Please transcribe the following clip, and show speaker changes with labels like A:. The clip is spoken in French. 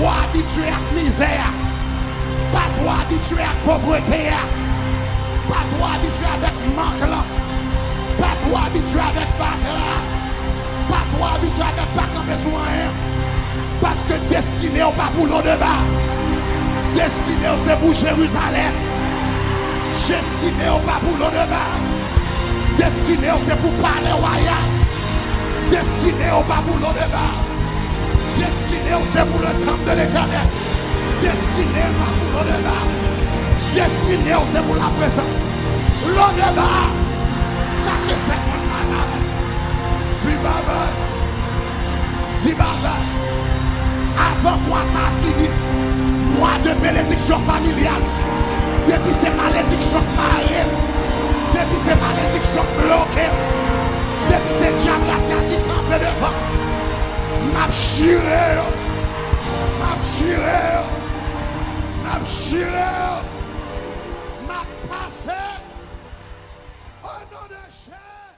A: trop habitué à la misère. Pas trop habitué à la pauvreté. Pas trop habitué avec manque là. Pas trop habitué avec facteur. Pas trop habitué avec pas comme besoin. Parce que destiné ou pas pour l'eau de bas. Destiné ou c'est pour Jérusalem. Destiné ou pas pour l'eau de bas. Destiné ou c'est pour parler royal. Destiné ou pas pour l'eau de bas. Destiné ou c'est pour le temple de l'Éternel. Destiné ou pas pour l'eau de bas. Destiné ou c'est pour la présence. L'eau de bas. Cherchez 50 madame. Dis baba. Dis baba. Avant moi ça a fini. Mois de bénédiction familiale. Depuis ces malédictions marines. Depuis ces malédictions bloquées. Depuis ces diables qui campent devant. M'a chiré. M'a chiré. M'a chiré. M'a passé. Au nom de Jésus.